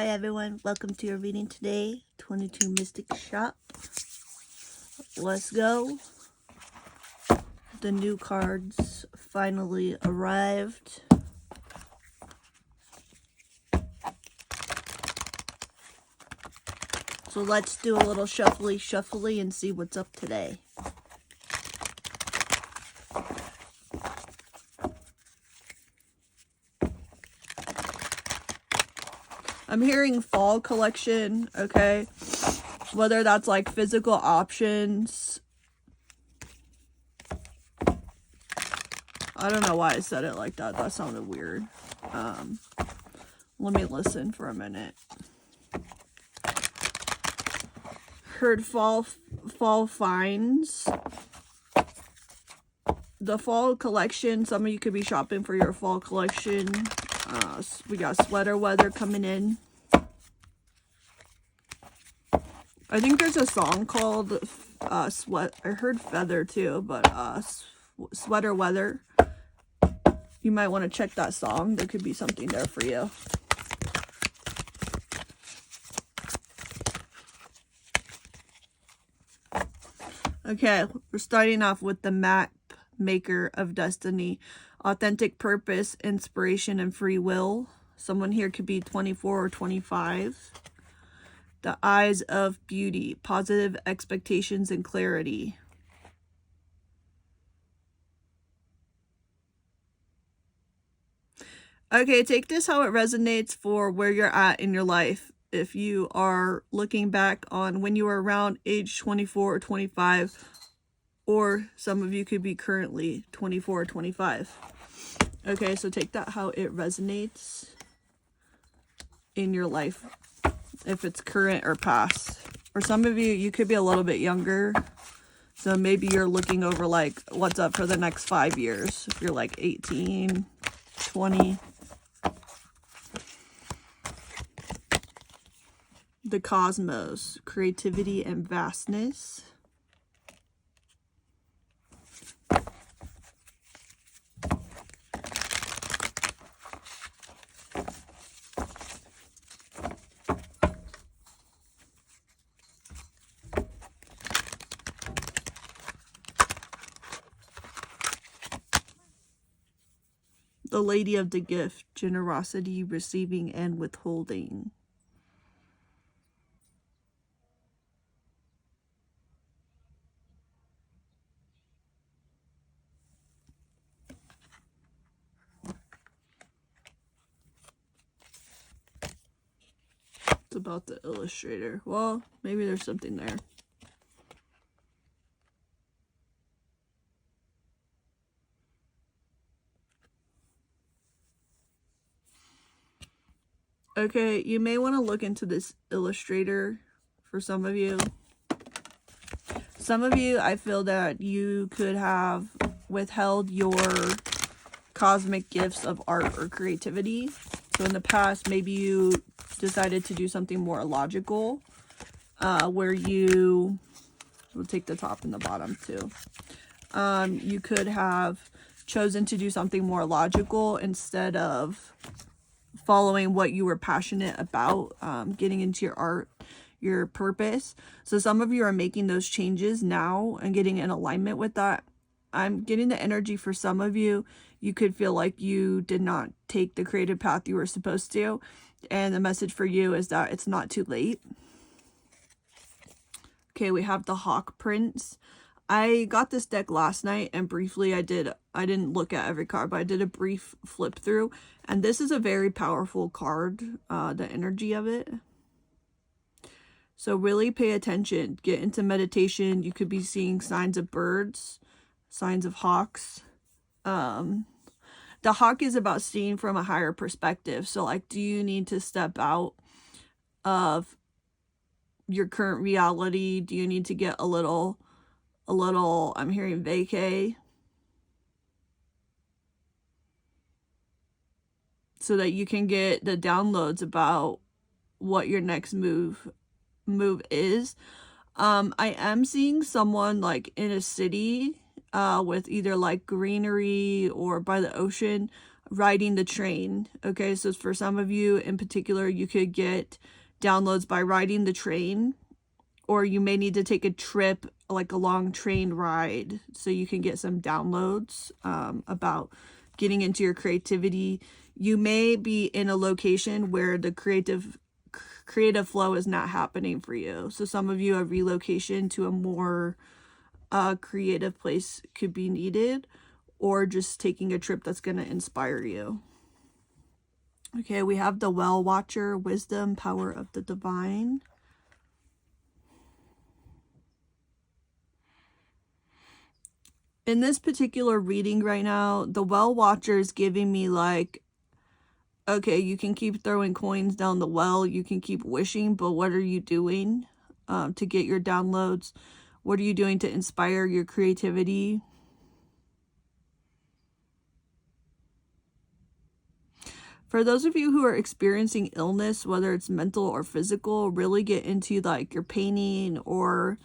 Hi everyone, welcome to your reading today. 22Mystics shop. Let's go. The new cards finally arrived. So let's do a little shuffly and see what's up today. I'm hearing fall collection, okay? Whether that's like physical options. I don't know why I said it like that. That sounded weird. Let me listen for a minute. Heard fall finds. The fall collection, some of you could be shopping for your fall collection. We got sweater weather coming in. I think there's a song called I heard feather too, but sweater weather. You might want to check that song. There could be something there for you. Okay, we're starting off with the map maker of destiny. Authentic purpose, inspiration, and free will. Someone here could be 24 or 25. The eyes of beauty, positive expectations and clarity. Okay, take this how it resonates for where you're at in your life. If you are looking back on when you were around age 24 or 25, or some of you could be currently 24 or 25. Okay, so take that how it resonates in your life, if it's current or past. For some of you, you could be a little bit younger. So maybe you're looking over like what's up for the next 5 years. If you're like 18, 20. The cosmos, creativity and vastness. The Lady of the Gift, generosity, receiving, and withholding. It's about the illustrator. Well, maybe there's something there. Okay, you may want to look into this illustrator for some of you. Some of you, I feel that you could have withheld your cosmic gifts of art or creativity. So in the past, maybe you decided to do something more logical, where you will take the top and the bottom too. You could have chosen to do something more logical instead of following what you were passionate about, getting into your art, your purpose. So some of you are making those changes now and getting in alignment with that. I'm getting the energy for some of you. You could feel like you did not take the creative path you were supposed to. And the message for you is that it's not too late. Okay, we have the Hawk Prince. I got this deck last night and briefly I didn't look at every card, but I did a brief flip through. And this is a very powerful card, the energy of it. So really pay attention, get into meditation. You could be seeing signs of birds, signs of hawks. The hawk is about seeing from a higher perspective. So like, do you need to step out of your current reality? Do you need to get a little, I'm hearing vacay, so that you can get the downloads about what your next move is. I am seeing someone like in a city with either like greenery or by the ocean riding the train. Okay, so for some of you in particular, you could get downloads by riding the train, or you may need to take a trip, like a long train ride, so you can get some downloads about getting into your creativity. You may be in a location where the creative flow is not happening for you. So some of you, a relocation to a more creative place could be needed, or just taking a trip that's going to inspire you. Okay, we have the Well Watcher, wisdom, power of the divine. In this particular reading right now, the Well Watcher is giving me like, okay, you can keep throwing coins down the well, you can keep wishing, but what are you doing to get your downloads? What are you doing to inspire your creativity? For those of you who are experiencing illness, whether it's mental or physical, really get into like your painting, or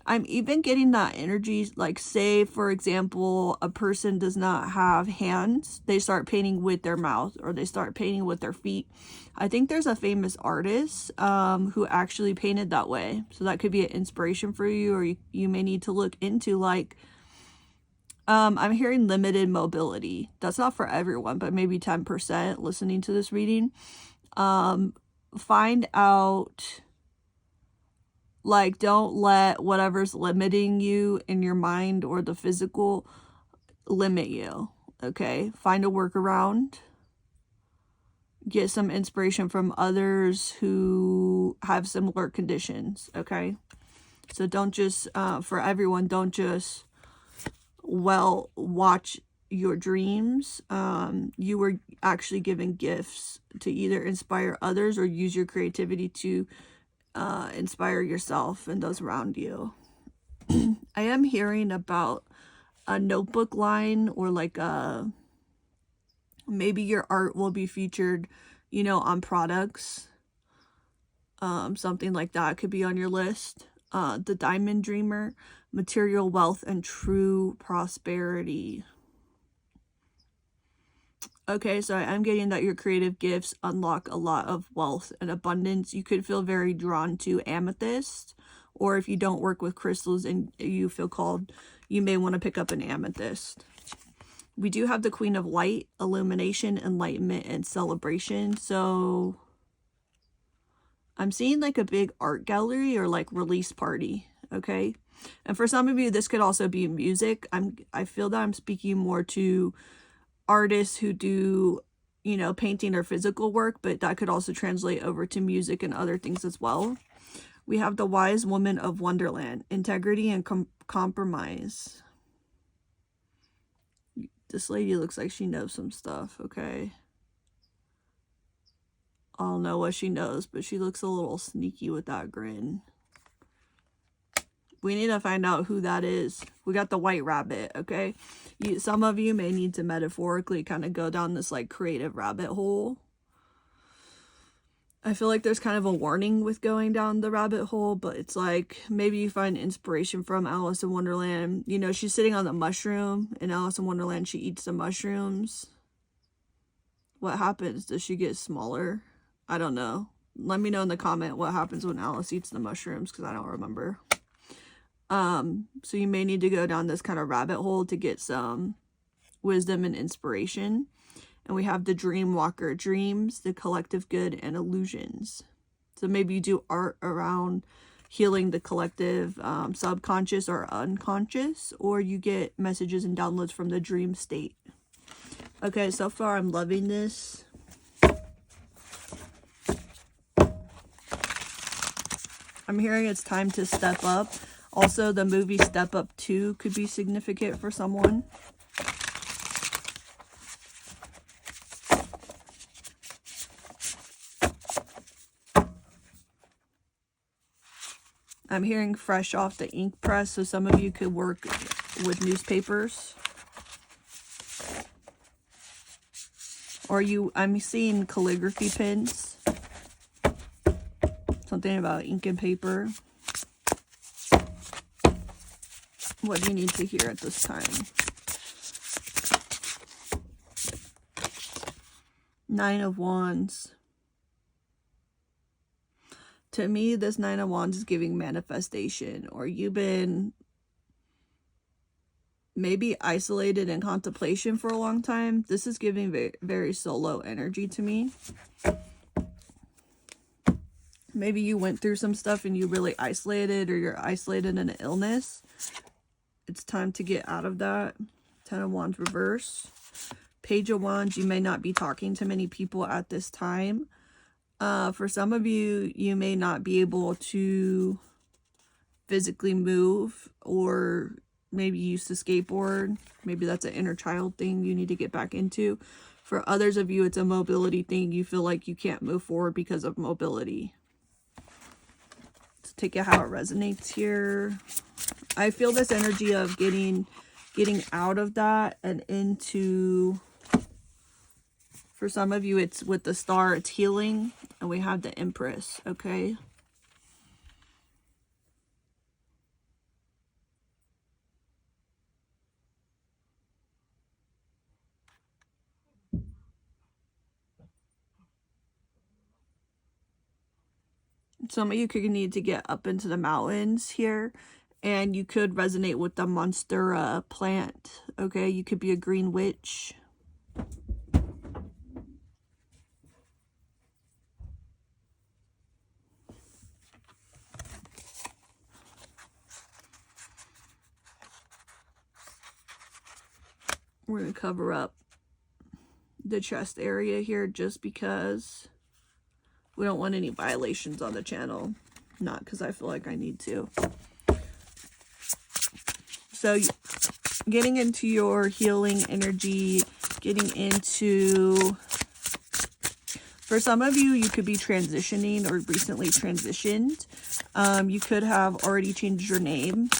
I'm even getting that energy, like say, for example, a person does not have hands, they start painting with their mouth, or they start painting with their feet. I think there's a famous artist who actually painted that way. So that could be an inspiration for you, or you may need to look into like, I'm hearing limited mobility. That's not for everyone, but maybe 10% listening to this reading. Find out, like, don't let whatever's limiting you in your mind or the physical limit you, okay? Find a workaround. Get some inspiration from others who have similar conditions, okay? So don't just, for everyone, don't just watch your dreams. You were actually given gifts to either inspire others or use your creativity to inspire yourself and those around you. I am hearing about a notebook line, or like maybe your art will be featured, you know, on products. Something like that could be on your list. The Diamond Dreamer, material wealth and true prosperity. Okay, so I'm getting that your creative gifts unlock a lot of wealth and abundance. You could feel very drawn to amethyst, or if you don't work with crystals and you feel called, you may want to pick up an amethyst. We do have the Queen of Light, illumination, enlightenment, and celebration. So I'm seeing like a big art gallery or like release party, okay? And for some of you, this could also be music. I feel that I'm speaking more to artists who do, you know, painting or physical work, but that could also translate over to music and other things as well. We have the Wise Woman of Wonderland, integrity and compromise. This lady looks like she knows some stuff, okay? I don't know what she knows, but she looks a little sneaky with that grin. We need to find out who that is. We got the White Rabbit, okay? Some of you may need to metaphorically kind of go down this like creative rabbit hole. I feel like there's kind of a warning with going down the rabbit hole, but it's like maybe you find inspiration from Alice in Wonderland. You know, she's sitting on the mushroom in Alice in Wonderland. She eats the mushrooms. What happens? Does she get smaller? I don't know. Let me know in the comment what happens when Alice eats the mushrooms, because I don't remember. So you may need to go down this kind of rabbit hole to get some wisdom and inspiration. And we have the Dream Walker, dreams, the collective good, and illusions. So maybe you do art around healing the collective subconscious or unconscious, or you get messages and downloads from the dream state. Okay, so far I'm loving this. I'm hearing it's time to step up. Also, the movie Step Up 2 could be significant for someone. I'm hearing fresh off the ink press, so some of you could work with newspapers. Or I'm seeing calligraphy pens. Something about ink and paper. What do you need to hear at this time? Nine of Wands. To me, this Nine of Wands is giving manifestation, or you've been maybe isolated in contemplation for a long time. This is giving very, very solo energy to me. Maybe you went through some stuff and you really isolated, or you're isolated in an illness. It's time to get out of that. Ten of Wands reverse. Page of Wands, you may not be talking to many people at this time. For some of you, you may not be able to physically move, or maybe you used to skateboard. Maybe that's an inner child thing you need to get back into. For others of you, it's a mobility thing. You feel like you can't move forward because of mobility. Let's take it how it resonates here. I feel this energy of getting out of that and into, for some of you, it's with the Star, it's healing, and we have the Empress, okay? Some of you could need to get up into the mountains here, and you could resonate with the Monstera plant, okay? You could be a green witch. We're going to cover up the chest area here just because we don't want any violations on the channel. Not because I feel like I need to. So getting into your healing energy, getting into, for some of you, you could be transitioning or recently transitioned. You could have already changed your name.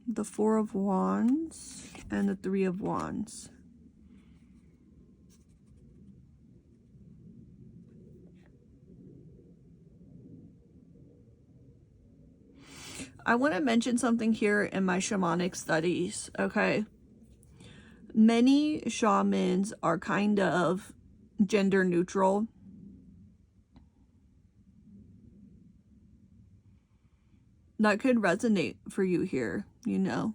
The Four of Wands and the Three of Wands. I want to mention something here in my shamanic studies, okay? Many shamans are kind of gender neutral. That could resonate for you here, you know.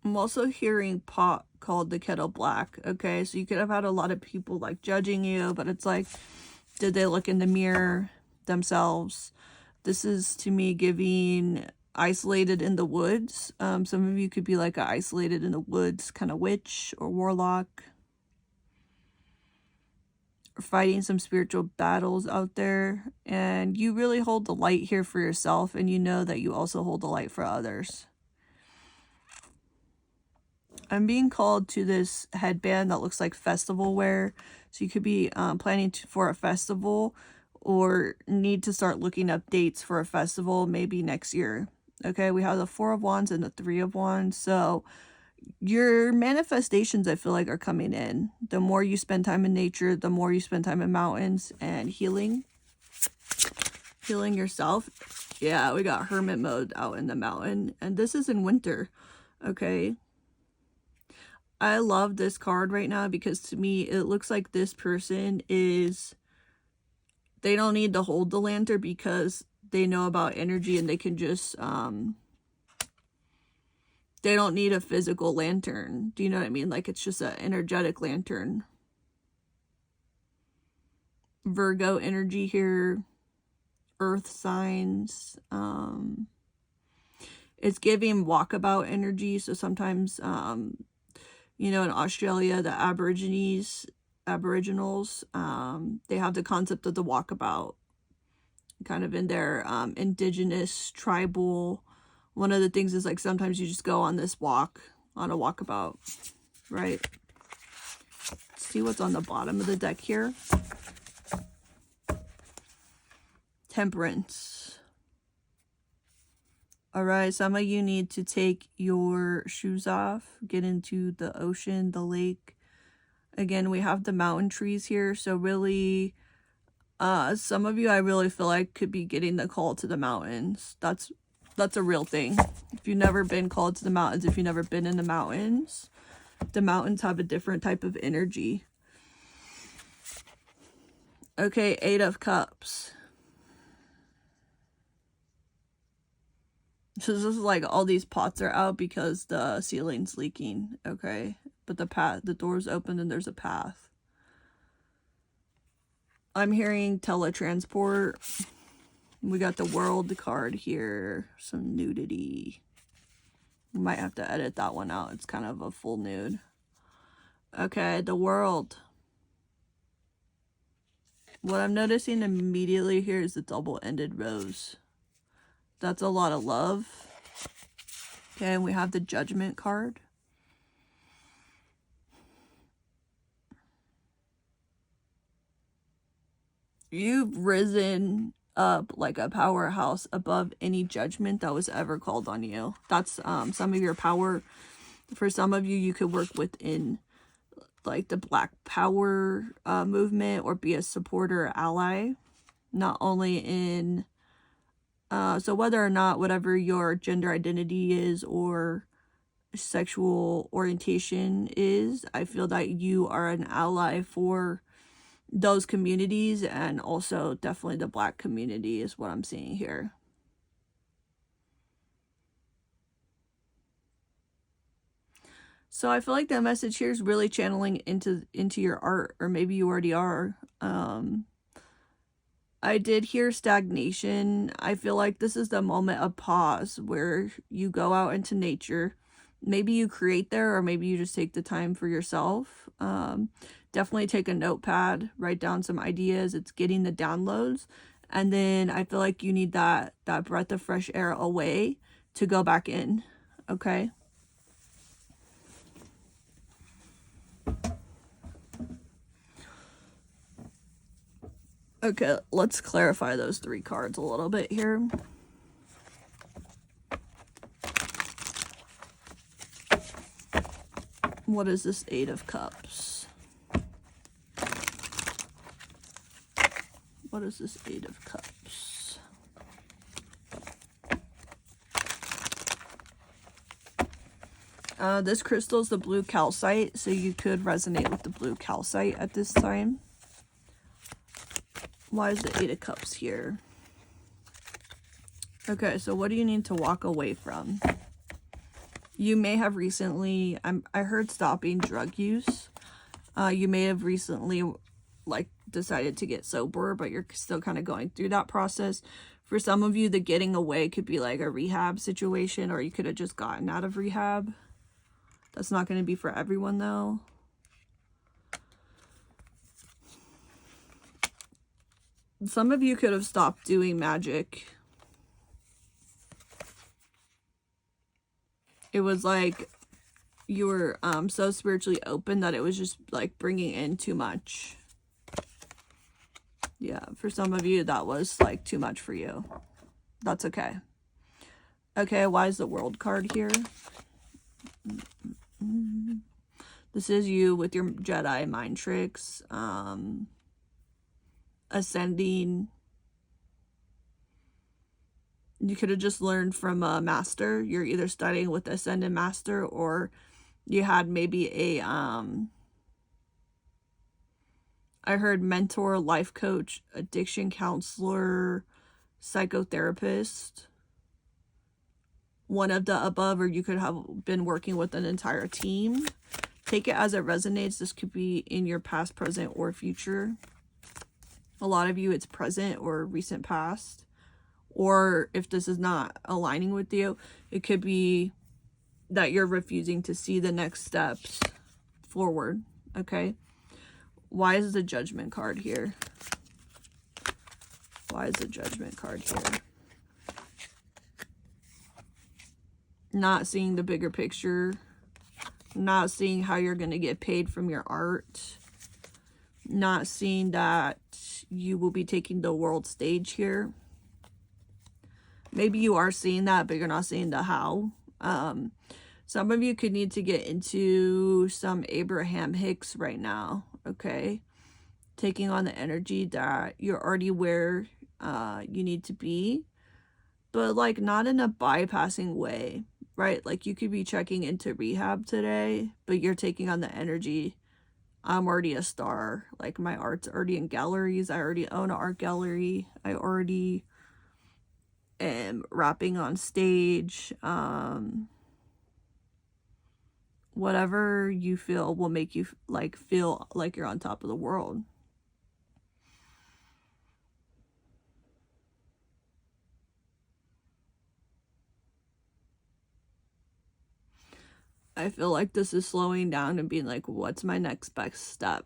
I'm also hearing pot called the kettle black, okay? So you could have had a lot of people like judging you, but it's like, did they look in the mirror themselves? This is, to me, giving isolated in the woods. Some of you could be like an isolated in the woods kind of witch or warlock. Or fighting some spiritual battles out there. And you really hold the light here for yourself, and you know that you also hold the light for others. I'm being called to this headband that looks like festival wear. So you could be planning for a festival, or need to start looking up dates for a festival maybe next year. Okay, we have the Four of Wands and the Three of Wands. So your manifestations, I feel like, are coming in. The more you spend time in nature, the more you spend time in mountains and healing yourself. Yeah, we got hermit mode out in the mountain, and this is in winter, okay? I love this card right now because to me, it looks like this person is, they don't need to hold the lantern because they know about energy, and they can just, they don't need a physical lantern. Do you know what I mean? Like, it's just an energetic lantern. Virgo energy here. Earth signs. It's giving walkabout energy. So sometimes, you know, in Australia, the Aboriginals, they have the concept of the walkabout. Kind of in their indigenous, tribal. One of the things is like sometimes you just go on this walk, on a walkabout, right? Let's see what's on the bottom of the deck here. Temperance. All right, some of you need to take your shoes off, get into the ocean, the lake. Again, we have the mountain trees here, so really Some of you I really feel like could be getting the call to the mountains. That's a real thing. If you've never been called to the mountains, if you've never been in the mountains have a different type of energy. Okay, 8 of Cups. So this is like all these pots are out because the ceiling's leaking, okay? But the door's open and there's a path. I'm hearing teletransport. We got the World card here. Some nudity. We might have to edit that one out. It's kind of a full nude. Okay, the World. What I'm noticing immediately here is the double-ended rose. That's a lot of love. Okay, and we have the Judgment card. You've risen up like a powerhouse above any judgment that was ever called on you. That's some of your power. For some of you, you could work within like the Black Power movement or be a supporter or ally. Not only in so whether or not whatever your gender identity is or sexual orientation is, I feel that you are an ally for those communities, and also definitely the Black community is what I'm seeing here. So I feel like that message here is really channeling into your art, or maybe you already are. I did hear stagnation. I feel like this is the moment of pause where you go out into nature. Maybe you create there, or maybe you just take the time for yourself. Definitely take a notepad, write down some ideas. It's getting the downloads. And then I feel like you need that breath of fresh air away to go back in. Okay? Okay, let's clarify those 3 cards a little bit here. What is this 8 of Cups? What is this 8 of Cups? This crystal is the blue calcite, so you could resonate with the blue calcite at this time. Why is the 8 of Cups here? Okay, so what do you need to walk away from? You may have recently, I heard stopping drug use. You may have recently, like, decided to get sober, but you're still kind of going through that process. For some of you, the getting away could be like a rehab situation, or you could have just gotten out of rehab. That's not going to be for everyone, though. Some of you could have stopped doing magic. It was like you were so spiritually open that it was just like bringing in too much. Yeah, for some of you, that was like too much for you. That's okay. Okay, why is the World card here? This is you with your Jedi mind tricks. Ascending. You could have just learned from a master. You're either studying with the Ascended Master, or you had maybe a I heard mentor, life coach, addiction counselor, psychotherapist. One of the above, or you could have been working with an entire team. Take it as it resonates. This could be in your past, present, or future. A lot of you, it's present or recent past. Or if this is not aligning with you, it could be that you're refusing to see the next steps forward, okay? Why is the Judgment card here? Why is the Judgment card here? Not seeing the bigger picture. Not seeing how you're going to get paid from your art. Not seeing that you will be taking the world stage here. Maybe you are seeing that, but you're not seeing the how. Some of you could need to get into some Abraham Hicks right now, okay? taking on the energy that you're already where you need to be, but like not in a bypassing way, right? Like you could be checking into rehab today, but you're taking on the energy. I'm already a star. Like my art's already in galleries. I already own an art gallery. I already am rapping on stage. Whatever you feel will make you like feel like you're on top of the world. I feel like this is slowing down and being like, what's my next best step?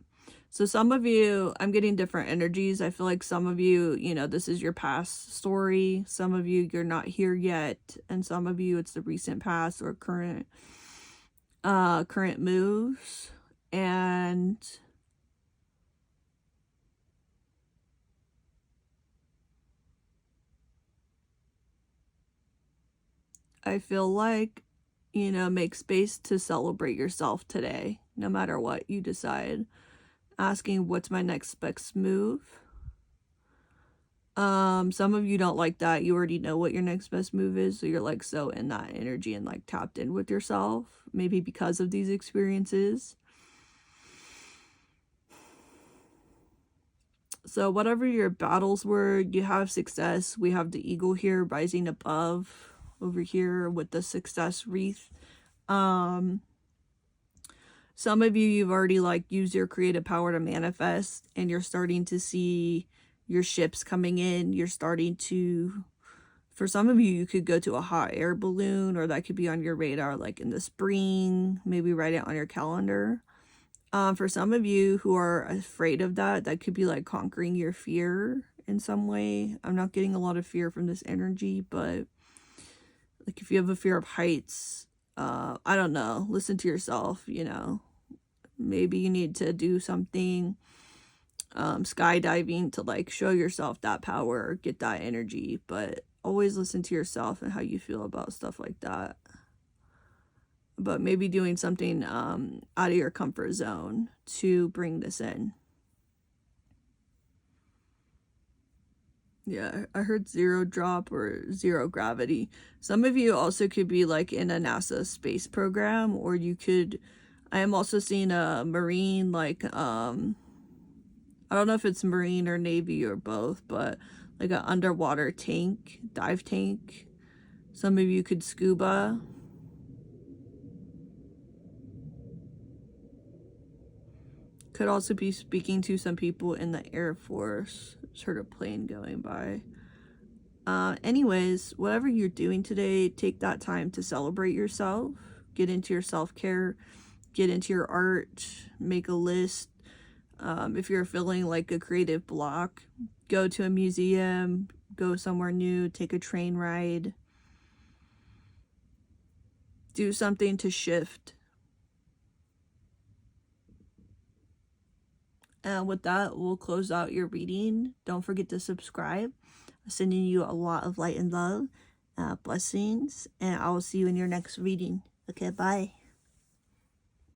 So some of you, I'm getting different energies. I feel like some of you, you know, this is your past story. Some of you, you're not here yet. And some of you, it's the recent past or current moves. And I feel like, you know, make space to celebrate yourself today, no matter what you decide. Asking what's my next best move. Some of you don't like that. You already know what your next best move is, so you're like so in that energy and like tapped in with yourself, maybe because of these experiences. So whatever your battles were, you have success. We have the eagle here rising above over here with the success wreath. Some of you, you've already like used your creative power to manifest, and you're starting to see your ships coming in. You're starting to, for some of you, you could go to a hot air balloon, or that could be on your radar like in the spring. Maybe write it on your calendar. For some of you who are afraid of that, that could be like conquering your fear in some way. I'm not getting a lot of fear from this energy, but like if you have a fear of heights, I don't know, listen to yourself, you know. Maybe you need to do something skydiving to like show yourself that power, get that energy, but always listen to yourself and how you feel about stuff like that. But maybe doing something out of your comfort zone to bring this in. Yeah, I heard zero drop or zero gravity. Some of you also could be like in a NASA space program, or you could, I am also seeing a marine, like I don't know if it's marine or navy or both, but like an underwater tank, dive tank. Some of you could scuba. Could also be speaking to some people in the Air Force. Just heard a plane going by. Anyways, whatever you're doing today, take that time to celebrate yourself. Get into your self-care. Get into your art. Make a list. If you're feeling like a creative block, go to a museum. Go somewhere new. Take a train ride. Do something to shift. And with that, we'll close out your reading. Don't forget to subscribe. I'm sending you a lot of light and love. Blessings. And I will see you in your next reading. Okay, bye.